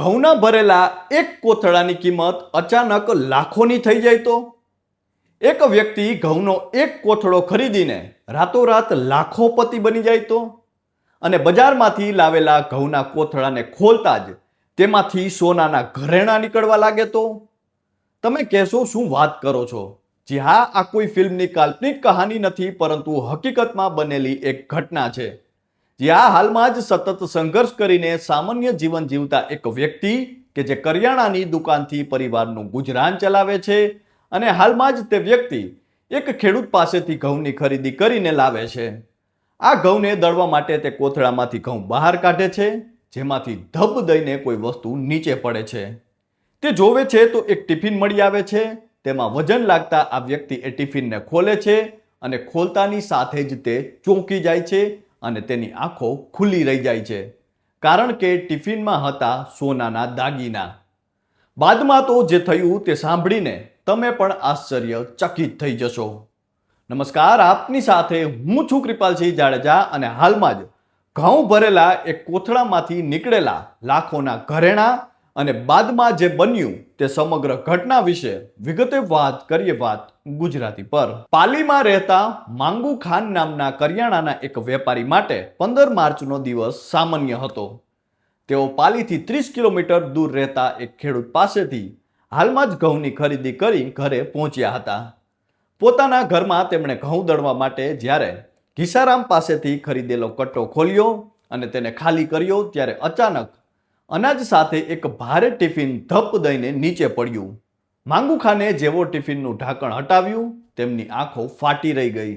ઘઉંના ભરેલા એક કોથળાની કિંમત અચાનક લાખોની થઈ જાય તો? એક વ્યક્તિ ઘઉંનો એક કોથળો ખરીદીને રાતોરાત લાખોપતિ બની જાય તો? અને બજારમાંથી લાવેલા ઘઉંના કોથળાને ખોલતા જ તેમાંથી સોનાના ઘરેણાં નીકળવા લાગે તો? તમે કહેશો શું વાત કરો છો? જી હા, આ કોઈ ફિલ્મની કાલ્પનિક કહાની નથી, પરંતુ હકીકતમાં બનેલી એક ઘટના છે. જી હા, હાલમાં જ સતત સંઘર્ષ કરીને સામાન્ય જીવન જીવતા એક વ્યક્તિ કે જે કરિયાણાની દુકાનથી પરિવારનું ગુજરાન ચલાવે છે, અને હાલમાં જ તે વ્યક્તિ એક ખેડૂત પાસેથી ઘઉંની ખરીદી કરીને લાવે છે. આ ઘઉંને દળવા માટે તે કોથળામાંથી ઘઉં બહાર કાઢે છે, જેમાંથી ધબ દઈને કોઈ વસ્તુ નીચે પડે છે. તે જોવે છે તો એક ટિફિન મળી આવે છે. તેમાં વજન લાગતા આ વ્યક્તિ એ ટિફિનને ખોલે છે, અને ખોલતાની સાથે જ તે ચોંકી જાય છે અને તેની આંખો ખુલ્લી રહી જાય છે, કારણ કે ટિફિનમાં હતા સોનાના દાગીના. બાદમાં તો જે થયું તે સાંભળીને તમે પણ આશ્ચર્યચકિત થઈ જશો. નમસ્કાર, આપની સાથે હું છું કૃપાલસિંહ જાડેજા, અને હાલમાં જ ઘઉં ભરેલા એક કોથળામાંથી નીકળેલા લાખોના ઘરેણાં અને બાદમાં જે બન્યું તે સમગ્ર ઘટના વિશે વિગતે વાત કરીએ. વાત ગુજરાતી પર. પાલીમાં રહેતા માંગુ ખાન નામના કરિયાણાના એક વેપારી માટે 15 માર્ચનો દિવસ સામાન્ય હતો. તેઓ પાલીથી 30 કિલોમીટર દૂર રહેતા એક ખેડૂત પાસેથી હાલમાં જ ઘઉંની ખરીદી કરી ઘરે પહોંચ્યા હતા. પોતાના ઘરમાં તેમણે ઘઉં દળવા માટે જ્યારે ઘીસારામ પાસેથી ખરીદેલો કટ્ટો ખોલ્યો અને તેને ખાલી કર્યો, ત્યારે અચાનક અનાજ સાથે એક ભારે ટિફિન ધપ દઈને નીચે પડ્યું. માંગુ ખાને જેવો ટિફિનનું ઢાંકણ હટાવ્યું, તેમની આંખો ફાટી રહી ગઈ,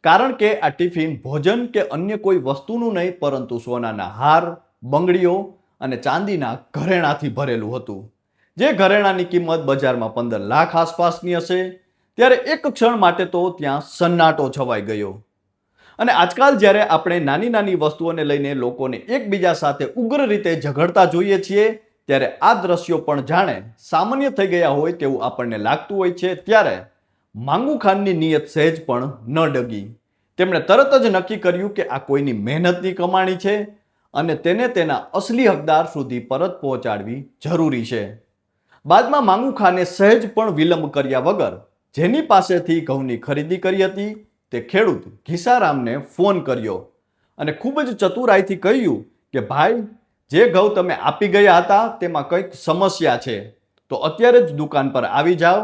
કારણ કે આ ટિફિન ભોજન કે અન્ય કોઈ વસ્તુનું નહીં, પરંતુ સોનાના હાર, બંગડીઓ અને ચાંદીના ઘરેણાથી ભરેલું હતું. જે ઘરેણાની કિંમત બજારમાં 15 લાખ આસપાસની હશે. ત્યારે એક ક્ષણ માટે તો ત્યાં સન્નાટો છવાઈ ગયો. અને આજકાલ જ્યારે આપણે નાની નાની વસ્તુઓને લઈને લોકોને એકબીજા સાથે ઉગ્ર રીતે ઝઘડતા જોઈએ છીએ, ત્યારે આ દ્રશ્યો પણ જાણે સામાન્ય થઈ ગયા હોય તેવું આપણને લાગતું હોય છે. ત્યારે માંગુ ખાનની નિયત સહેજ પણ ન ડગી. તેમણે તરત જ નક્કી કર્યું કે આ કોઈની મહેનતની કમાણી છે અને તેને તેના અસલી હકદાર સુધી પરત પહોંચાડવી જરૂરી છે. બાદમાં માંગુ ખાને સહેજ પણ વિલંબ કર્યા વગર જેની પાસેથી ઘઉંની ખરીદી કરી હતી તે ખેડૂત ઘીસારામને ફોન કર્યો અને ખૂબ જ ચતુરાઈથી કહ્યું કે ભાઈ, જે ઘઉં તમે આપી ગયા હતા તેમાં કંઈક સમસ્યા છે, તો અત્યારે જ દુકાન પર આવી જાઓ.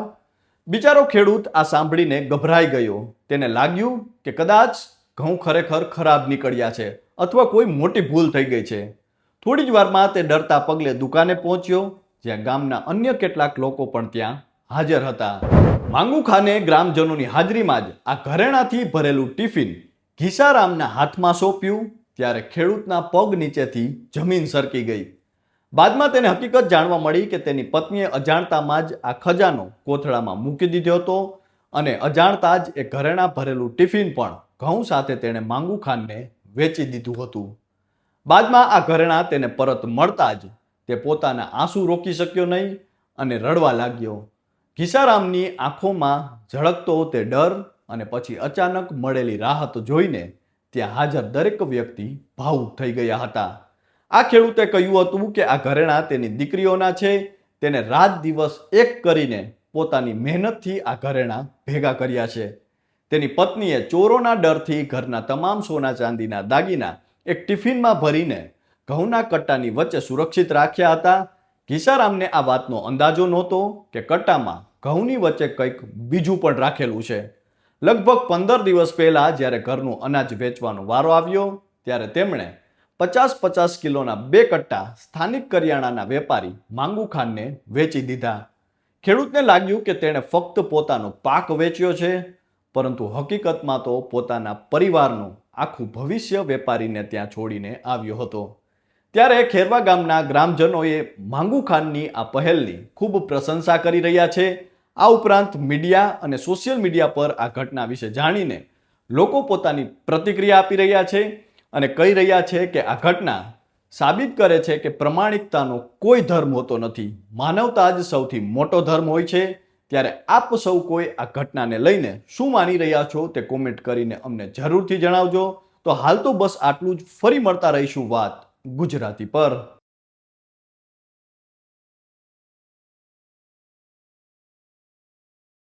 બિચારો ખેડૂત આ સાંભળીને ગભરાઈ ગયો. તેને લાગ્યું કે કદાચ ઘઉં ખરેખર ખરાબ નીકળ્યા છે અથવા કોઈ મોટી ભૂલ થઈ ગઈ છે. થોડી જ વારમાં તે ડરતા પગલે દુકાને પહોંચ્યો, જ્યાં ગામના અન્ય કેટલાક લોકો પણ ત્યાં હાજર હતા. માંગુ ખાને ગ્રામજનોની હાજરીમાં જ આ ઘરેણાથી ભરેલું ટિફિન ઘીસારામના હાથમાં સોંપ્યું, ત્યારે ખેડૂતના પગ નીચેથી જમીન સરકી ગઈ. બાદમાં તેને હકીકત જાણવા મળી કે તેની પત્નીએ અજાણતામાં જ આ ખજાનો કોથળામાં મૂકી દીધો હતો, અને અજાણતા જ એ ઘરેણાં ભરેલું ટિફિન પણ ઘઉં સાથે તેણે માંગુ ખાનને વેચી દીધું હતું. બાદમાં આ ઘરેણાં તેને પરત મળતા જ તે પોતાના આંસુ રોકી શક્યો નહીં અને રડવા લાગ્યો. ઘીસારામની આંખોમાં ઝળકતો તે ડર અને પછી અચાનક મળેલી રાહત જોઈને ત્યાં હાજર દરેક વ્યક્તિ ભાવુક થઈ ગયા હતા. આ ખેડૂતે કહ્યું હતું કે આ ઘરેણાં તેની દીકરીઓના છે. તેને રાત દિવસ એક કરીને પોતાની મહેનતથી આ ઘરેણાં ભેગા કર્યા છે. તેની પત્નીએ ચોરોના ડરથી ઘરના તમામ સોના ચાંદીના દાગીના એક ટિફિનમાં ભરીને ઘઉંના કટ્ટાની વચ્ચે સુરક્ષિત રાખ્યા હતા. ઘીસારામને આ વાતનો અંદાજો નહોતો કે કટ્ટામાં ઘઉંની વચ્ચે કંઈક બીજું પણ રાખેલું છે. લગભગ 15 દિવસ પહેલા જ્યારે ઘરનું અનાજ વેચવાનો વારો આવ્યો, ત્યારે તેમણે 50-50 કિલોના 2 કટ્ટા સ્થાનિક કરિયાણાના વેપારી માંગુ ખાનને વેચી દીધા. ખેડૂતને લાગ્યું કે તેણે ફક્ત પોતાનો પાક વેચ્યો છે, પરંતુ હકીકતમાં તો પોતાના પરિવારનું આખું ભવિષ્ય વેપારીને ત્યાં છોડીને આવ્યો હતો. ત્યારે ખેરવા ગામના ગ્રામજનોએ માંગુ ખાનની આ પહેલની ખૂબ પ્રશંસા કરી રહ્યા છે. આ ઉપરાંત મીડિયા અને સોશિયલ મીડિયા પર આ ઘટના વિશે જાણીને લોકો પોતાની પ્રતિક્રિયા આપી રહ્યા છે અને કહી રહ્યા છે કે આ ઘટના સાબિત કરે છે કે પ્રમાણિકતાનો કોઈ ધર્મ હોતો નથી. માનવતા જ સૌથી મોટો ધર્મ હોય છે. ત્યારે આપ સૌ કોઈ આ ઘટનાને લઈને શું માની રહ્યા છો તે કોમેન્ટ કરીને અમને જરૂરથી જણાવજો. તો હાલ તો બસ આટલું જ. ફરી મળતા રહીશું વાત ગુજરાતી પર.